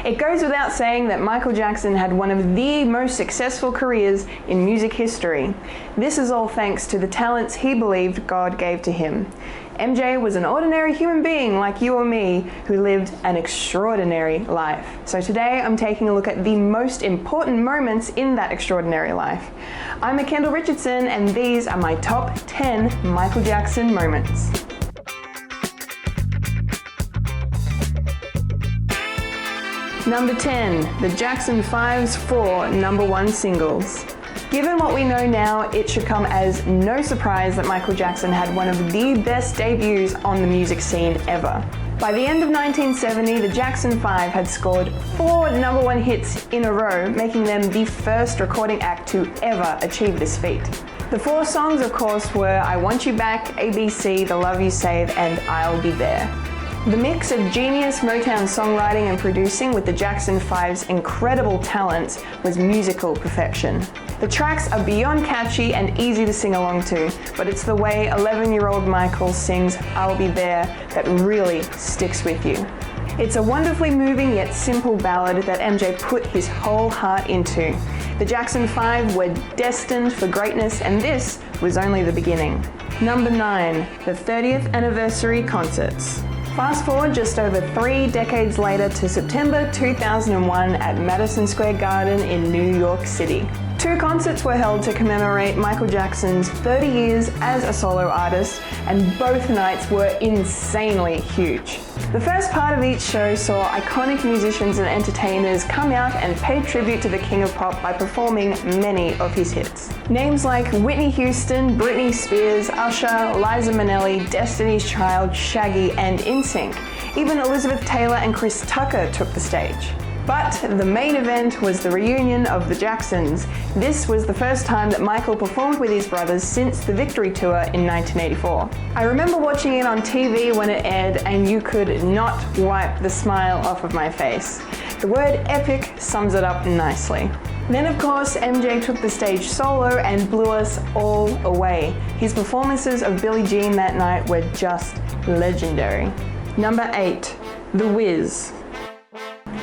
It goes without saying that Michael Jackson had one of the most successful careers in music history. This is all thanks to the talents he believed God gave to him. MJ was an ordinary human being like you or me who lived an extraordinary life. So today I'm taking a look at the most important moments in that extraordinary life. I'm Kendall Richardson and these are my top 10 Michael Jackson moments. Number 10, the Jackson 5's 4 #1 singles. Given what we know now, it should come as no surprise that Michael Jackson had one of the best debuts on the music scene ever. By the end of 1970, the Jackson 5 had scored 4 #1 hits in a row, making them the first recording act to ever achieve this feat. The 4 songs, of course, were I Want You Back, ABC, The Love You Save, and I'll Be There. The mix of genius Motown songwriting and producing with the Jackson 5's incredible talents was musical perfection. The tracks are beyond catchy and easy to sing along to, but it's the way 11-year-old Michael sings I'll Be There that really sticks with you. It's a wonderfully moving yet simple ballad that MJ put his whole heart into. The Jackson 5 were destined for greatness, and this was only the beginning. Number 9, the 30th anniversary concerts. Fast forward just over 3 decades later to September 2001 at Madison Square Garden in New York City. 2 concerts were held to commemorate Michael Jackson's 30 years as a solo artist, and both nights were insanely huge. The first part of each show saw iconic musicians and entertainers come out and pay tribute to the King of Pop by performing many of his hits. Names like Whitney Houston, Britney Spears, Usher, Liza Minnelli, Destiny's Child, Shaggy, and NSYNC. Even Elizabeth Taylor and Chris Tucker took the stage. But the main event was the reunion of the Jacksons. This was the first time that Michael performed with his brothers since the Victory Tour in 1984. I remember watching it on TV when it aired, and you could not wipe the smile off of my face. The word epic sums it up nicely. Then of course MJ took the stage solo and blew us all away. His performances of Billie Jean that night were just legendary. Number 8, The Wiz.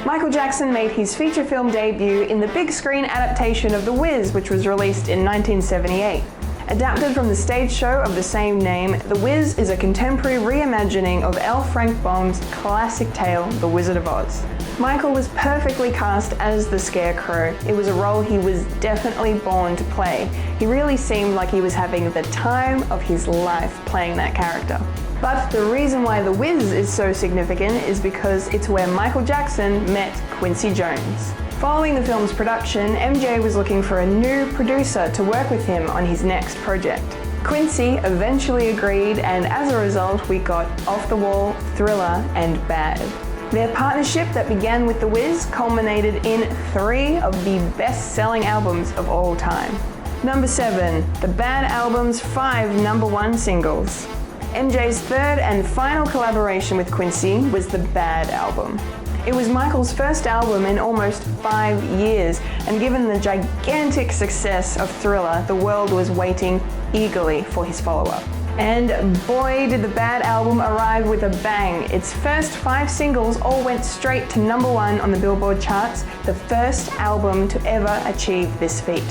Michael Jackson made his feature film debut in the big screen adaptation of The Wiz, which was released in 1978. Adapted from the stage show of the same name, The Wiz is a contemporary reimagining of L. Frank Baum's classic tale, The Wizard of Oz. Michael was perfectly cast as the Scarecrow. It was a role he was definitely born to play. He really seemed like he was having the time of his life playing that character. But the reason why The Wiz is so significant is because it's where Michael Jackson met Quincy Jones. Following the film's production, MJ was looking for a new producer to work with him on his next project. Quincy eventually agreed, and as a result we got Off the Wall, Thriller, and Bad. Their partnership that began with The Wiz culminated in 3 of the best-selling albums of all time. Number 7, the Bad album's 5 #1 singles. MJ's third and final collaboration with Quincy was the Bad album. It was Michael's first album in almost 5 years, and given the gigantic success of Thriller, the world was waiting eagerly for his follow-up. And boy did the Bad album arrive with a bang. Its first 5 singles all went straight to #1 on the Billboard charts, the first album to ever achieve this feat.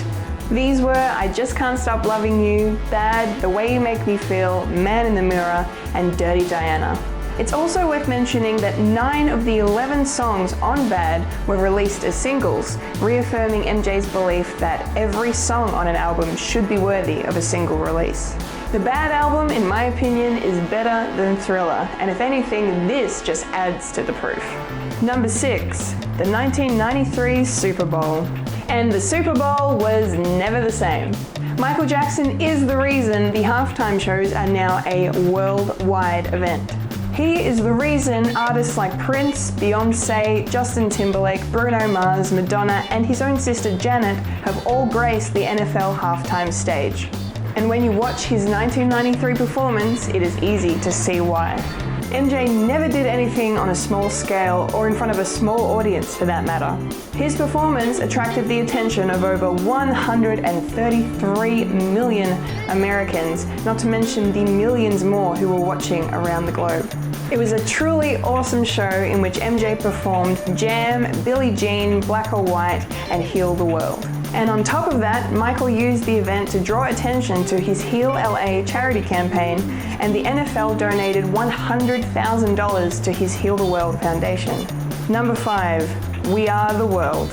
These were I Just Can't Stop Loving You, Bad, The Way You Make Me Feel, Man in the Mirror, and Dirty Diana. It's also worth mentioning that 9 of the 11 songs on Bad were released as singles, reaffirming MJ's belief that every song on an album should be worthy of a single release. The Bad album, in my opinion, is better than Thriller, and if anything, this just adds to the proof. Number 6, the 1993 Super Bowl. And the Super Bowl was never the same. Michael Jackson is the reason the halftime shows are now a worldwide event. He is the reason artists like Prince, Beyonce, Justin Timberlake, Bruno Mars, Madonna, and his own sister Janet have all graced the NFL halftime stage. And when you watch his 1993 performance, it is easy to see why. MJ never did anything on a small scale or in front of a small audience for that matter. His performance attracted the attention of over 133 million Americans, not to mention the millions more who were watching around the globe. It was a truly awesome show in which MJ performed Jam, Billie Jean, Black or White, and Heal the World. And on top of that, Michael used the event to draw attention to his Heal LA charity campaign, and the NFL donated $100,000 to his Heal the World Foundation. Number 5, We Are the World.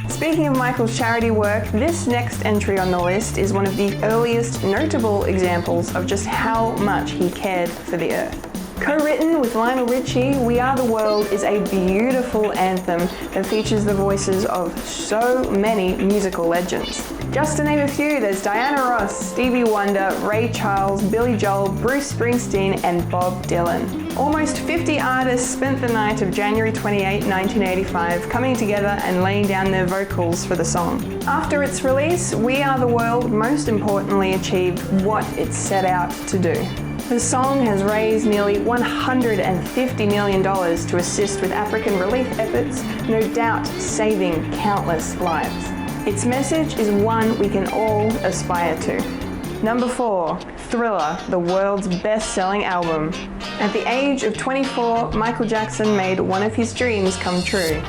Speaking of Michael's charity work, this next entry on the list is one of the earliest notable examples of just how much he cared for the earth. Co-written with Lionel Richie, We Are the World is a beautiful anthem that features the voices of so many musical legends. Just to name a few, there's Diana Ross, Stevie Wonder, Ray Charles, Billy Joel, Bruce Springsteen, and Bob Dylan. Almost 50 artists spent the night of January 28, 1985 coming together and laying down their vocals for the song. After its release, We Are the World most importantly achieved what it set out to do. The song has raised nearly $150 million to assist with African relief efforts, no doubt saving countless lives. Its message is one we can all aspire to. Number 4, Thriller, the world's best-selling album. At the age of 24, Michael Jackson made one of his dreams come true.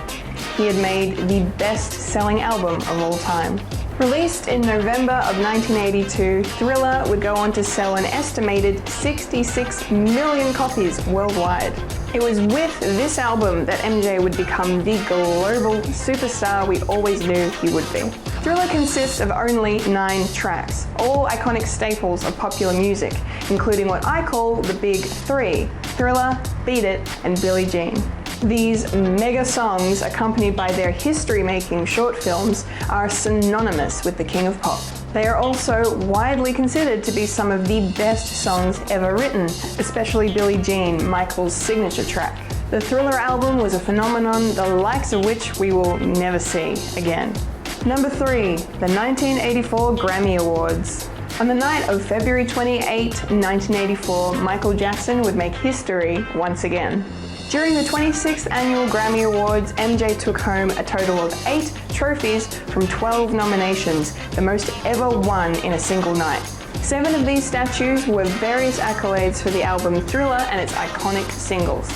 He had made the best-selling album of all time. Released in November of 1982, Thriller would go on to sell an estimated 66 million copies worldwide. It was with this album that MJ would become the global superstar we always knew he would be. Thriller consists of only 9 tracks, all iconic staples of popular music, including what I call the big 3, Thriller, Beat It, and Billie Jean. These mega songs, accompanied by their history-making short films, are synonymous with the King of Pop. They are also widely considered to be some of the best songs ever written, especially Billie Jean, Michael's signature track. The Thriller album was a phenomenon the likes of which we will never see again. Number 3, the 1984 Grammy Awards. On the night of February 28, 1984, Michael Jackson would make history once again. During the 26th Annual Grammy Awards, MJ took home a total of 8 trophies from 12 nominations, the most ever won in a single night. 7 of these statues were various accolades for the album Thriller and its iconic singles.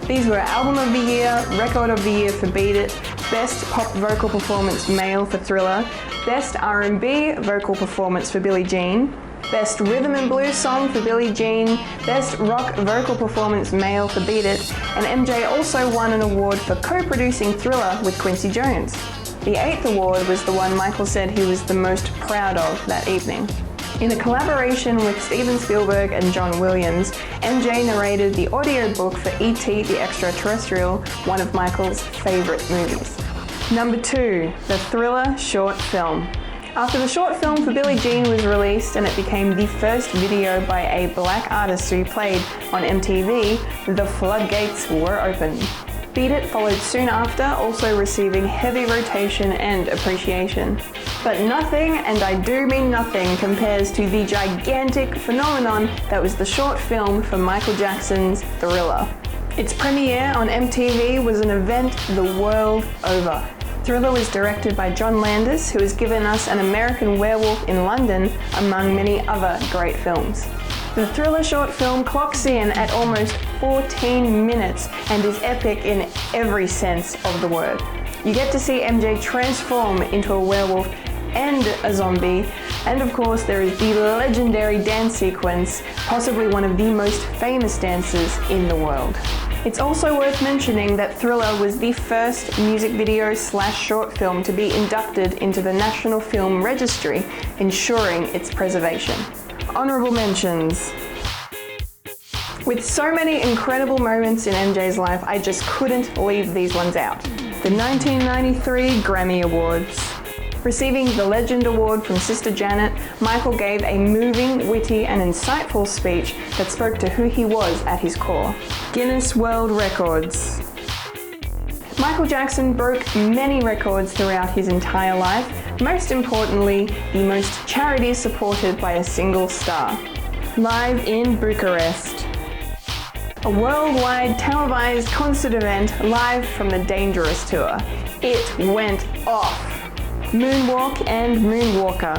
These were Album of the Year, Record of the Year for Beat It, Best Pop Vocal Performance Male for Thriller, Best R&B Vocal Performance for Billie Jean, Best Rhythm and Blues Song for Billie Jean, Best Rock Vocal Performance Male for Beat It, and MJ also won an award for co-producing Thriller with Quincy Jones. The 8th award was the one Michael said he was the most proud of that evening. In a collaboration with Steven Spielberg and John Williams, MJ narrated the audiobook for E.T. the Extraterrestrial, one of Michael's favorite movies. Number 2, the Thriller short film. After the short film for Billie Jean was released and it became the first video by a black artist to be played on MTV, the floodgates were opened. Beat It followed soon after, also receiving heavy rotation and appreciation. But nothing, and I do mean nothing, compares to the gigantic phenomenon that was the short film for Michael Jackson's Thriller. Its premiere on MTV was an event the world over. Thriller was directed by John Landis, who has given us An American Werewolf in London, among many other great films. The Thriller short film clocks in at almost 14 minutes and is epic in every sense of the word. You get to see MJ transform into a werewolf and a zombie, and of course there is the legendary dance sequence, possibly one of the most famous dances in the world. It's also worth mentioning that Thriller was the first music video / short film to be inducted into the National Film Registry, ensuring its preservation. Honorable mentions. With so many incredible moments in MJ's life, I just couldn't leave these ones out. The 1993 Grammy Awards. Receiving the Legend Award from Sister Janet, Michael gave a moving, witty, and insightful speech that spoke to who he was at his core. Guinness World Records. Michael Jackson broke many records throughout his entire life, most importantly, the most charities supported by a single star. Live in Bucharest. A worldwide televised concert event live from the Dangerous Tour. It went off. Moonwalk and Moonwalker.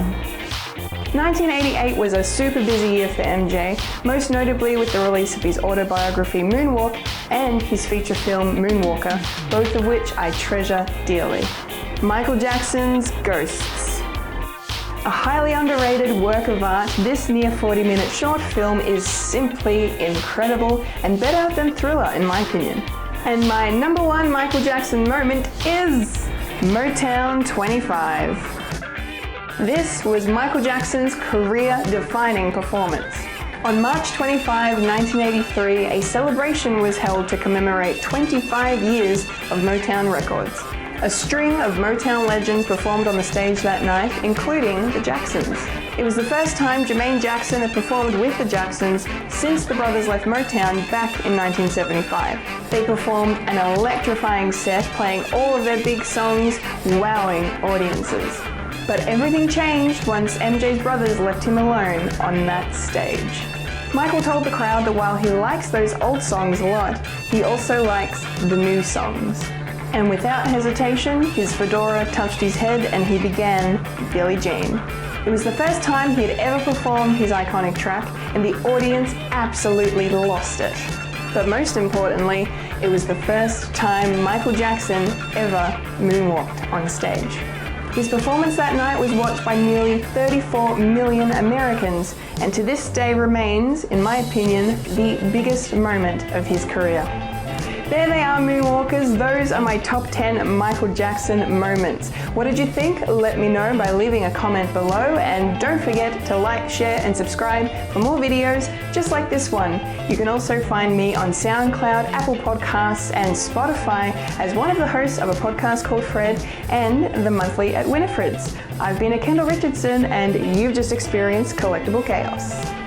1988 was a super busy year for MJ, most notably with the release of his autobiography Moonwalk and his feature film Moonwalker, both of which I treasure dearly. Michael Jackson's Ghosts. A highly underrated work of art, this near 40-minute short film is simply incredible and better than Thriller in my opinion. And my number one Michael Jackson moment is Motown 25. This was Michael Jackson's career-defining performance. On March 25, 1983, a celebration was held to commemorate 25 years of Motown Records. A string of Motown legends performed on the stage that night, including the Jacksons. It was the first time Jermaine Jackson had performed with the Jacksons since the brothers left Motown back in 1975. They performed an electrifying set, playing all of their big songs, wowing audiences. But everything changed once MJ's brothers left him alone on that stage. Michael told the crowd that while he likes those old songs a lot, he also likes the new songs. And without hesitation, his fedora touched his head and he began Billie Jean. It was the first time he had ever performed his iconic track, and the audience absolutely lost it. But most importantly, it was the first time Michael Jackson ever moonwalked on stage. His performance that night was watched by nearly 34 million Americans, and to this day remains, in my opinion, the biggest moment of his career. There they are, Moonwalkers. Those are my top 10 Michael Jackson moments. What did you think? Let me know by leaving a comment below, and don't forget to like, share and subscribe for more videos just like this one. You can also find me on SoundCloud, Apple Podcasts and Spotify as one of the hosts of a podcast called Fred and the monthly at Winifred's. I've been a Kendall Richardson and you've just experienced Collectible Chaos.